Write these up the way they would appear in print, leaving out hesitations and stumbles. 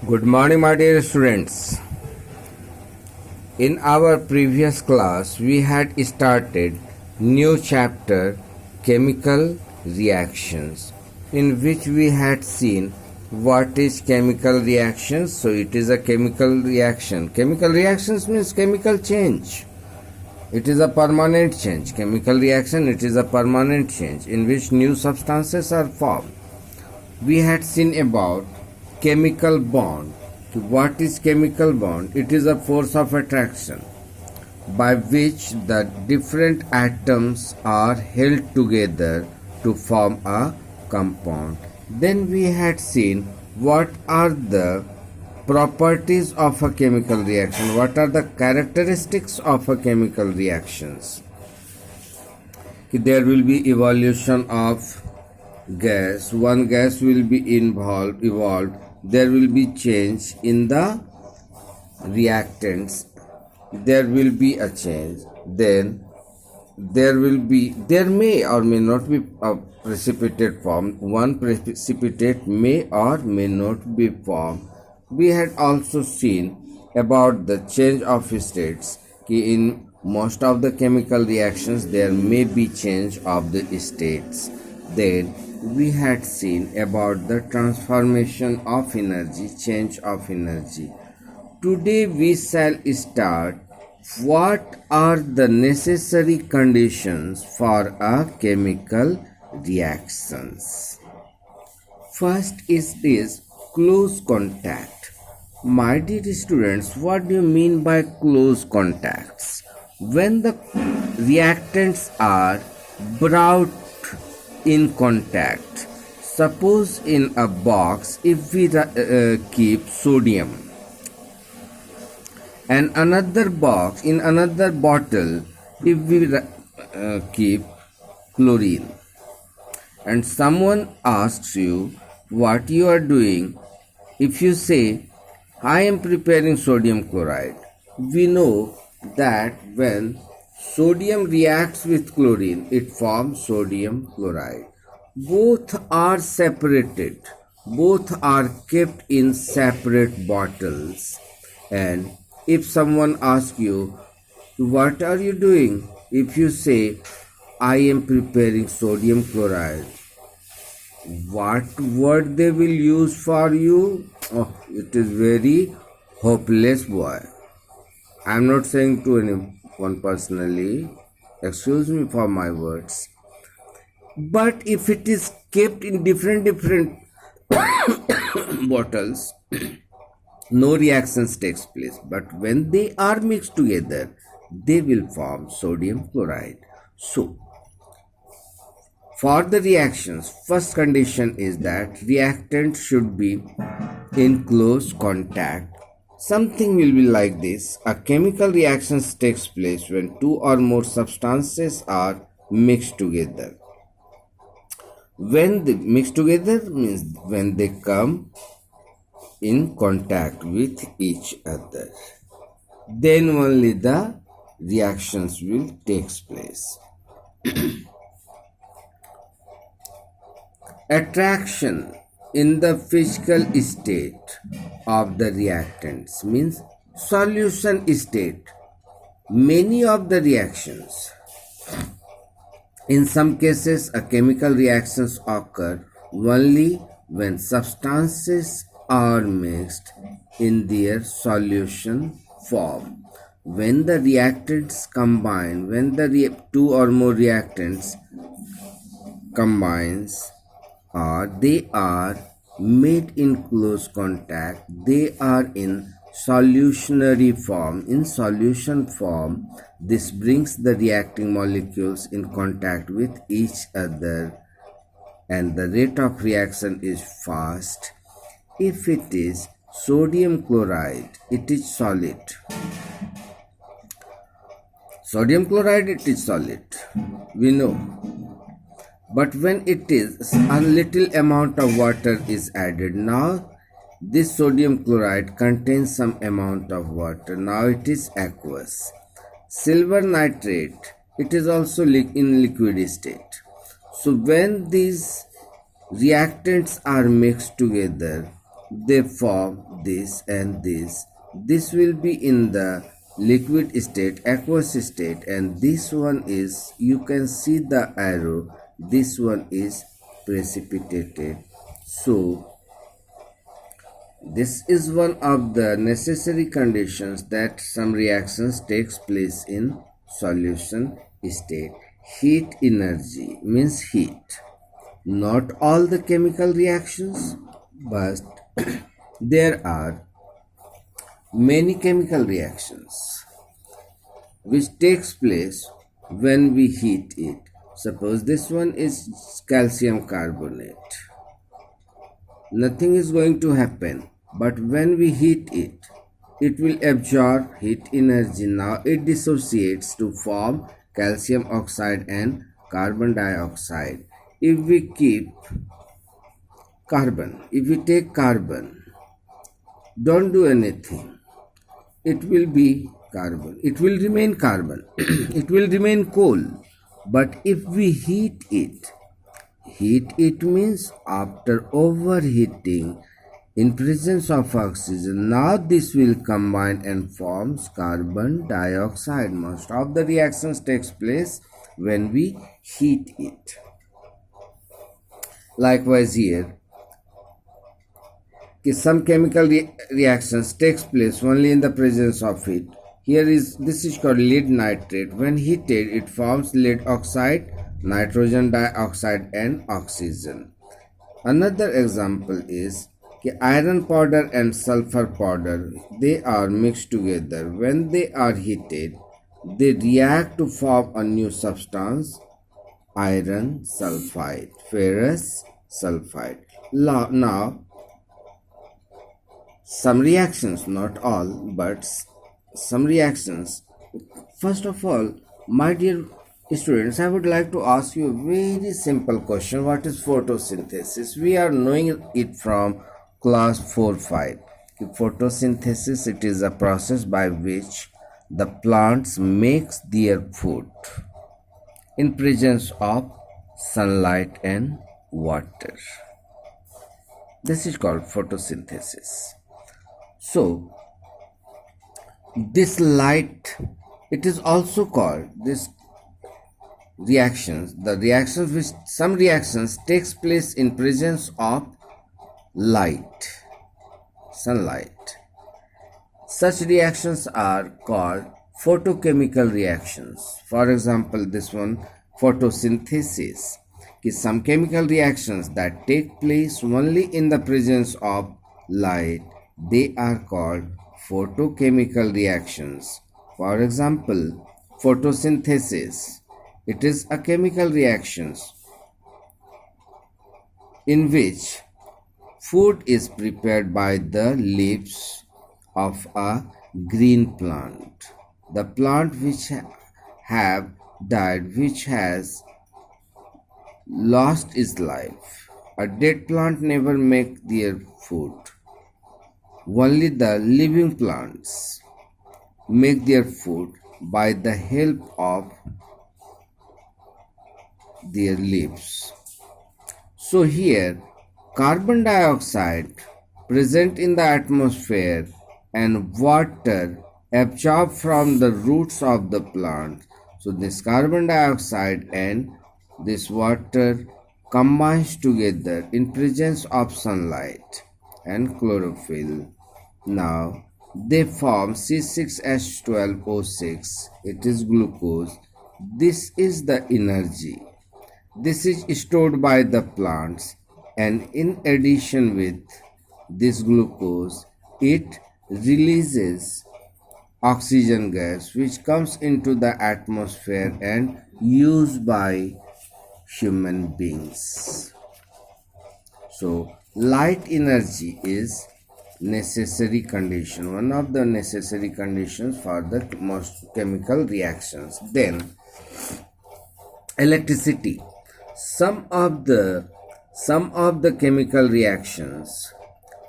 Good morning, my dear students. In our previous class, we had started new chapter chemical reactions, in which we had seen what is chemical reactions. So it is a chemical reaction. Chemical reactions means chemical change. It is a permanent change. Chemical reaction, it is a permanent change in which new substances are formed. We had seen about chemical bond. What is chemical bond? It is a force of attraction by which the different atoms are held together to form a compound. Then we had seen what are the properties of a chemical reaction, what are the characteristics of a chemical reactions. There will be evolution of gas, one gas will be evolved, there will be change in the reactants, there will be a change, then there may or may not be a precipitate formed, one precipitate may or may not be formed. We had also seen about the change of states. In most of the chemical reactions there may be change of the states. Then we had seen about the transformation of energy, change of energy. Today we shall start what are the necessary conditions for a chemical reactions. First is close contact. My dear students, what do you mean by close contacts? When the reactants are brought in contact, suppose in a box if we keep sodium and another box in another bottle if we keep chlorine, and someone asks you what you are doing, if you say I am preparing sodium chloride, we know that when sodium reacts with chlorine, it forms sodium chloride. Both are separated, both are kept in separate bottles. And if someone asks you, what are you doing? If you say, I am preparing sodium chloride, what word they will use for you? Oh, it is very hopeless, boy. I am not saying to anyone personally, excuse me for my words. But if it is kept in different bottles, no reactions takes place. But when they are mixed together, they will form sodium chloride. So, for the reactions, first condition is that reactant should be in close contact. Something will be like this. A chemical reaction takes place when two or more substances are mixed together. When they mix together means when they come in contact with each other, then only the reactions will take place. Attraction in the physical state of the reactants means solution state. Many of the reactions, in some cases, a chemical reactions occur only when substances are mixed in their solution form. When the reactants combine, when the two or more reactants combines, or they are made in close contact, they are in solutionary form. In solution form, this brings the reacting molecules in contact with each other and the rate of reaction is fast. If it is sodium chloride, it is solid. Sodium chloride, it is solid, we know. But when it is a little amount of water is added, now this sodium chloride contains some amount of water, now it is aqueous. Silver nitrate, it is also in liquid state. So when these reactants are mixed together, they form this and this. This will be in the liquid state, aqueous state, and this one is, you can see the arrow, this one is precipitated. So this is one of the necessary conditions that some reactions takes place in solution state. Heat energy means heat. Not all the chemical reactions, but there are many chemical reactions which takes place when we heat it. Suppose this one is calcium carbonate. Nothing is going to happen, but when we heat it, it will absorb heat energy. Now it dissociates to form calcium oxide and carbon dioxide. If we take carbon, don't do anything, it will be carbon, it will remain carbon, it will remain coal. But if we heat it means after overheating in presence of oxygen, now this will combine and forms carbon dioxide. Most of the reactions takes place when we heat it. Likewise here, some chemical reactions takes place only in the presence of heat. This is called lead nitrate. When heated, it forms lead oxide, nitrogen dioxide, and oxygen. Another example is iron powder and sulfur powder. They are mixed together. When they are heated, they react to form a new substance, iron sulfide, ferrous sulfide. Now, some reactions, not all, but some reactions. First of all, my dear students, I would like to ask you a very simple question. What is photosynthesis? We are knowing it from class 4-5. Photosynthesis, it is a process by which the plants makes their food in presence of sunlight and water. This is called photosynthesis. So this light, it is also called this reactions, the reactions which some reactions takes place in presence of light, sunlight. Such reactions are called photochemical reactions. For example, this one, photosynthesis, is some chemical reactions that take place only in the presence of light. They are called photochemical reactions. For example, photosynthesis, it is a chemical reaction in which food is prepared by the leaves of a green plant. The plant which have died, which has lost its life. A dead plant never make their food. Only the living plants make their food by the help of their leaves. So here, carbon dioxide present in the atmosphere and water absorbed from the roots of the plant. So this carbon dioxide and this water combines together in presence of sunlight and chlorophyll. Now they form C6H12O6. It is glucose. This is the energy. This is stored by the plants, and in addition with this glucose, it releases oxygen gas which comes into the atmosphere and used by human beings. So light energy is necessary condition, one of the necessary conditions for the most chemical reactions. Then electricity. Some of the chemical reactions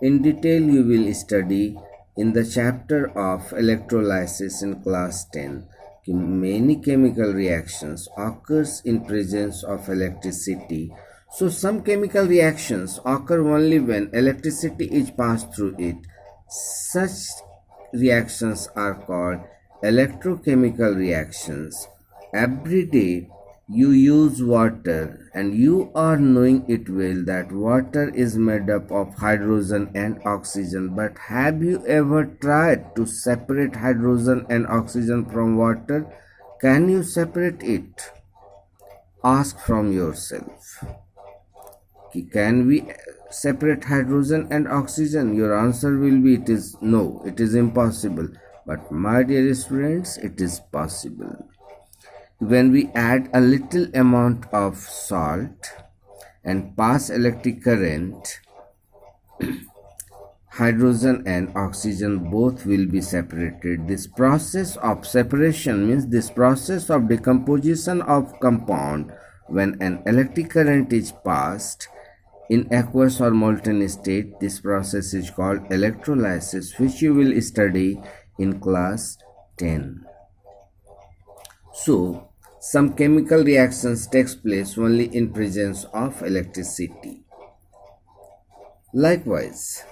in detail you will study in the chapter of electrolysis in class 10. Many chemical reactions occurs in presence of electricity. So some chemical reactions occur only when electricity is passed through it. Such reactions are called electrochemical reactions. Every day you use water and you are knowing it well that water is made up of hydrogen and oxygen, but have you ever tried to separate hydrogen and oxygen from water? Can you separate it? Ask from yourself. Can we separate hydrogen and oxygen? Your answer will be it is no, it is impossible. But my dear students, it is possible. When we add a little amount of salt and pass electric current, hydrogen and oxygen both will be separated. This process of separation means this process of decomposition of compound when an electric current is passed in aqueous or molten state. This process is called electrolysis, which you will study in class 10. So, some chemical reactions takes place only in presence of electricity. Likewise,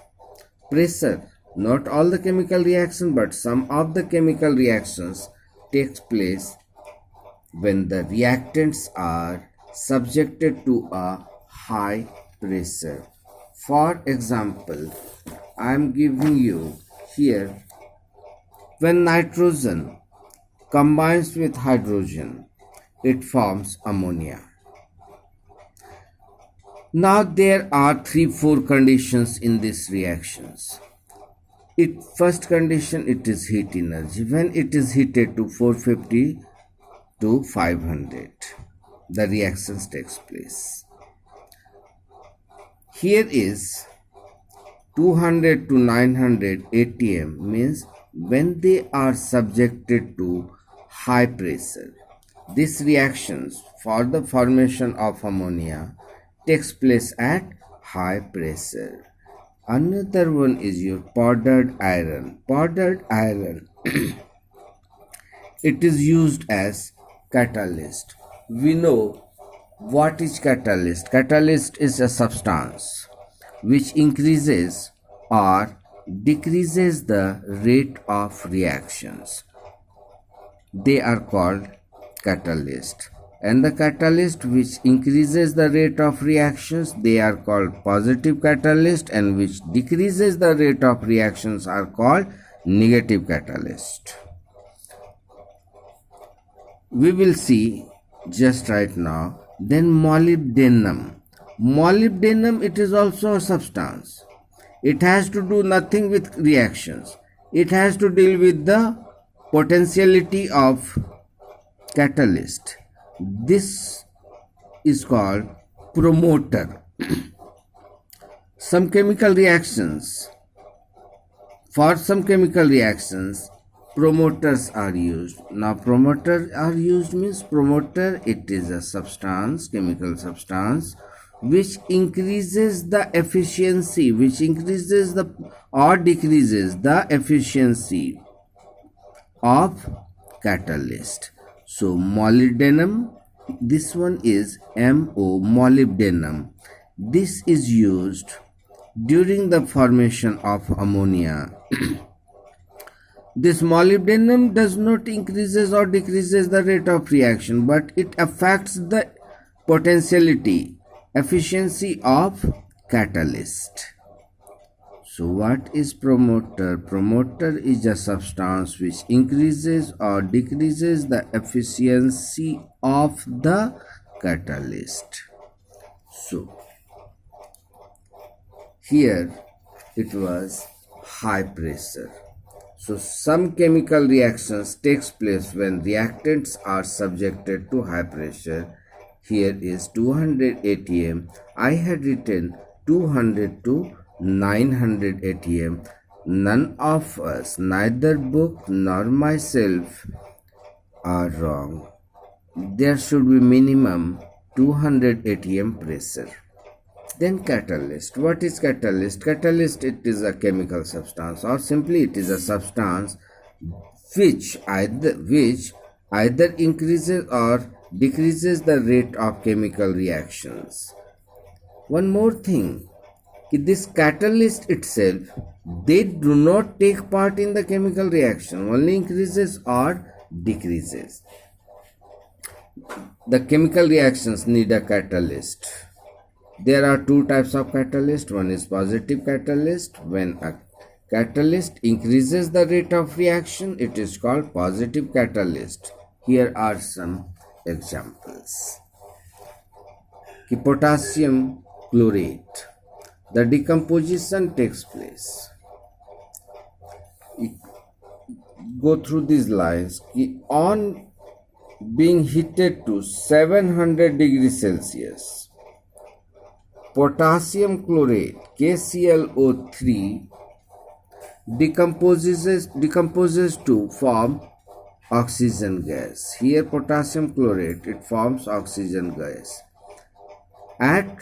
pressure, not all the chemical reaction but some of the chemical reactions takes place when the reactants are subjected to a high pressure. For example, I am giving you here, when nitrogen combines with hydrogen, it forms ammonia. Now there are 3-4 conditions in these reactions. First condition, it is heat energy. When it is heated to 450 to 500, the reactions takes place. Here is 200 to 900 atm, means when they are subjected to high pressure. These reactions for the formation of ammonia takes place at high pressure. Another one is your powdered iron. Powdered iron it is used as catalyst. We know what is catalyst. Catalyst is a substance which increases or decreases the rate of reactions. They are called catalyst. And the catalyst which increases the rate of reactions, they are called positive catalyst, and which decreases the rate of reactions are called negative catalyst. We will see just right now. Then molybdenum. Molybdenum, it is also a substance. It has to do nothing with reactions. It has to deal with the potentiality of catalyst. This is called promoter. Some chemical reactions, for some chemical reactions, promoters are used. Now promoters are used means promoter, it is a substance, chemical substance, which increases the efficiency, which increases the or decreases the efficiency of catalyst. So molybdenum, this one is MO, molybdenum. This is used during the formation of ammonia. This molybdenum does not increases or decreases the rate of reaction, but it affects the potentiality, efficiency of catalyst. So what is promoter? Promoter is a substance which increases or decreases the efficiency of the catalyst. So here it was high pressure. So some chemical reactions takes place when reactants are subjected to high pressure. Here is 200 atm. I had written 200 to 900 atm. None of us, neither book nor myself, are wrong. There should be minimum 200 atm pressure. Then catalyst. What is catalyst? Catalyst, it is a chemical substance, or simply it is a substance which either increases or decreases the rate of chemical reactions. One more thing, this catalyst itself, they do not take part in the chemical reaction, only increases or decreases. The chemical reactions need a catalyst. There are two types of catalyst. One is positive catalyst. When a catalyst increases the rate of reaction, it is called positive catalyst. Here are some examples. Potassium chlorate. The decomposition takes place. Go through these lines. On being heated to 700 degrees Celsius, potassium chlorate KClO3 decomposes to form oxygen gas. Here potassium chlorate, it forms oxygen gas at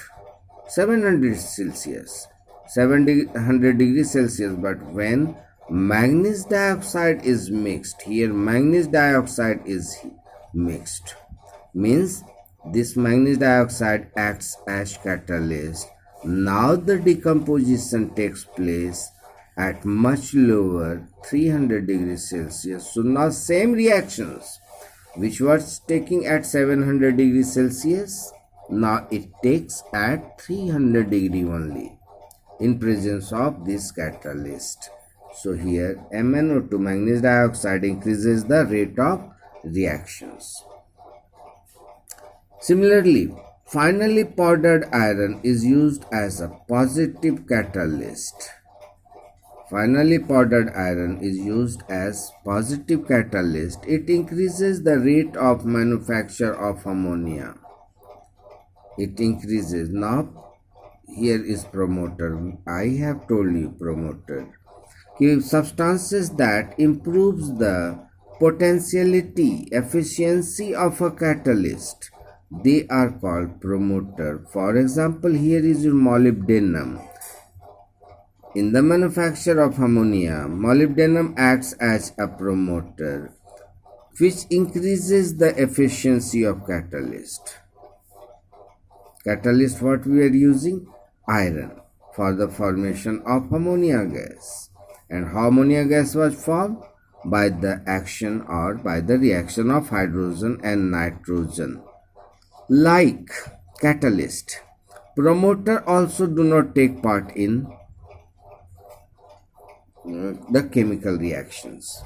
700 Celsius, 700 degrees Celsius. But when manganese dioxide is mixed, here manganese dioxide is mixed, means this manganese dioxide acts as catalyst. Now the decomposition takes place at much lower 300 degrees Celsius. So now same reactions which was taking at 700 degrees Celsius, now it takes at 300 degree only in presence of this catalyst. So here MnO2 manganese dioxide increases the rate of reactions. Similarly, finely powdered iron is used as a positive catalyst. Finely powdered iron is used as positive catalyst. It increases the rate of manufacture of ammonia. It increases. Now here is promoter. I have told you promoter. Substances that improves the potentiality, efficiency of a catalyst, they are called promoter. For example, here is your molybdenum. In the manufacture of ammonia, molybdenum acts as a promoter, which increases the efficiency of catalyst. Catalyst, what we are using? Iron, for the formation of ammonia gas. And how ammonia gas was formed? By the action or by the reaction of hydrogen and nitrogen. Like catalyst, promoter also do not take part in the chemical reactions.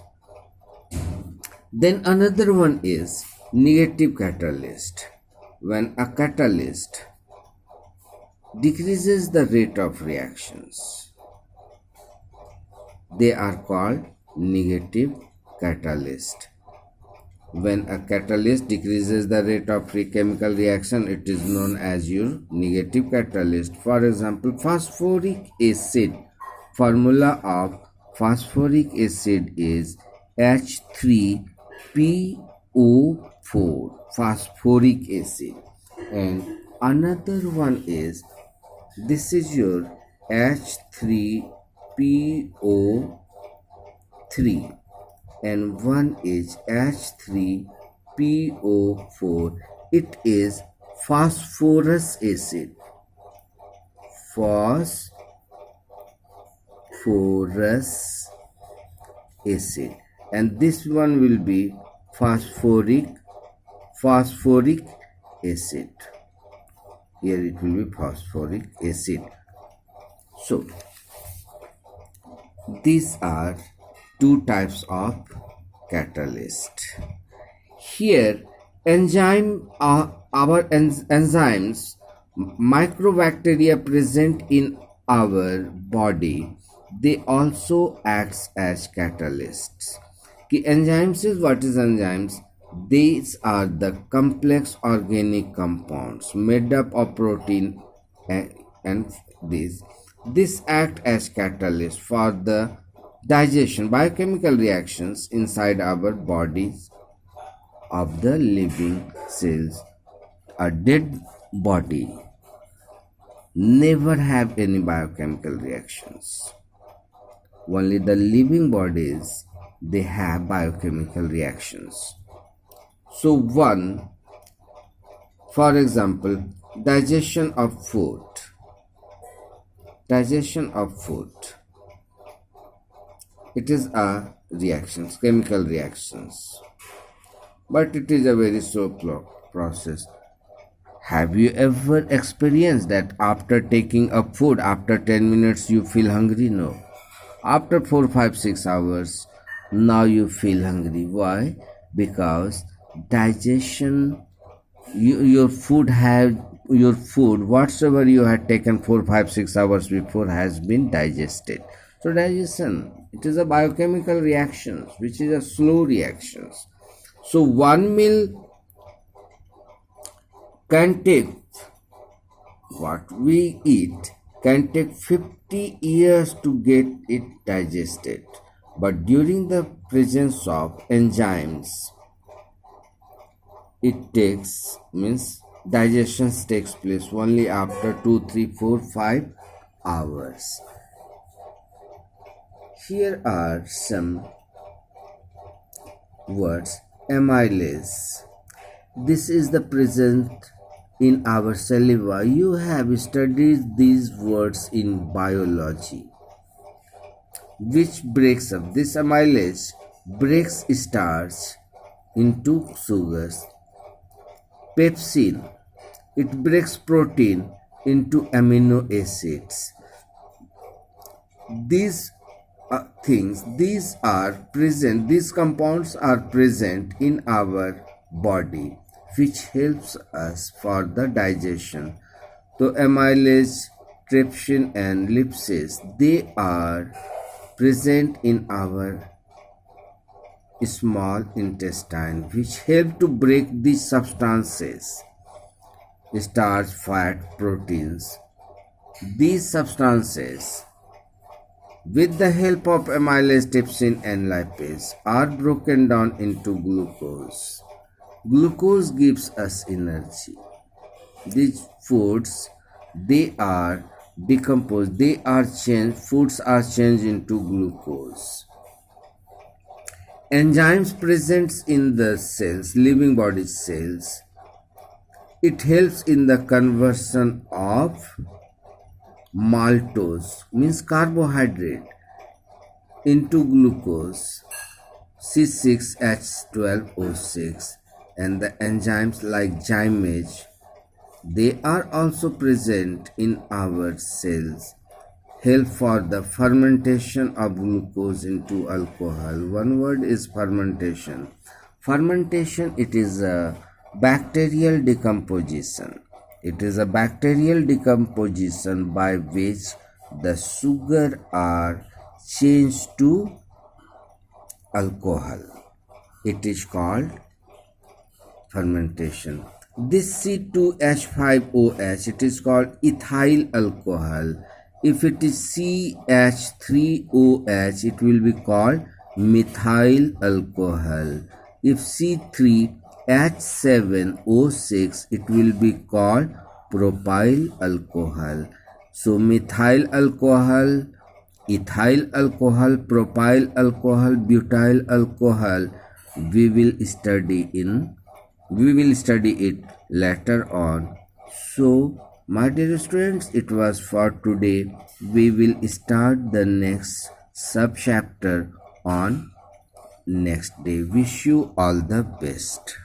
Then another one is negative catalyst. When a catalyst decreases the rate of reactions, they are called negative catalyst. When a catalyst decreases the rate of chemical reaction, it is known as your negative catalyst. For example, phosphoric acid. Formula of phosphoric acid is H3PO4, phosphoric acid. And another one is, this is your H3PO3, and one is H3PO4. It is phosphorus acid. Phosphorus acid. And this one will be phosphoric acid. Here it will be phosphoric acid. So these are two types of catalyst. Here our enzymes, microbacteria present in our body, they also acts as catalysts. Enzymes is, what is enzymes? These are the complex organic compounds made up of protein and this act as catalyst for the digestion, biochemical reactions inside our bodies of the living cells. A dead body never have any biochemical reactions. Only the living bodies, they have biochemical reactions. So one, for example, digestion of food. digestion of food. It is a reactions, chemical reactions, but it is a very slow process. Have you ever experienced that after taking up food, after 10 minutes you feel hungry? No. After 4, 5, 6 hours, now you feel hungry. Why? Because digestion, your food whatsoever you had taken 4, 5, 6 hours before has been digested. So digestion, it is a biochemical reaction which is a slow reactions. So one meal can take, what we eat can take 50 years to get it digested, but during the presence of enzymes it takes, means digestion takes place only after 2, 3, 4, 5 hours. Here are some words. Amylase, this is the present in our saliva. You have studied these words in biology, which breaks up. This amylase breaks starch into sugars. Pepsin, it breaks protein into amino acids. These these compounds are present in our body, which helps us for the digestion. So amylase, trypsin and lipase, they are present in our small intestine, which help to break these substances, starch, fat, proteins. These substances, with the help of amylase, trypsin and lipase, are broken down into glucose. Glucose gives us energy. These foods, they are decomposed, foods are changed into glucose. Enzymes present in the cells, living body cells, it helps in the conversion of maltose, means carbohydrate, into glucose, C6H12O6, and the enzymes like gymase, they are also present in our cells, help for the fermentation of glucose into alcohol. One word is fermentation. Fermentation, it is a bacterial decomposition. It is a bacterial decomposition by which the sugar are changed to alcohol. It is called fermentation. This C2H5OH, it is called ethyl alcohol. If it is CH3OH, it will be called methyl alcohol. If C3H7O6, it will be called propyl alcohol. So methyl alcohol, ethyl alcohol, propyl alcohol, butyl alcohol, we will study it later on. So my dear students, it was for today. We will start the next sub chapter on next day. Wish you all the best.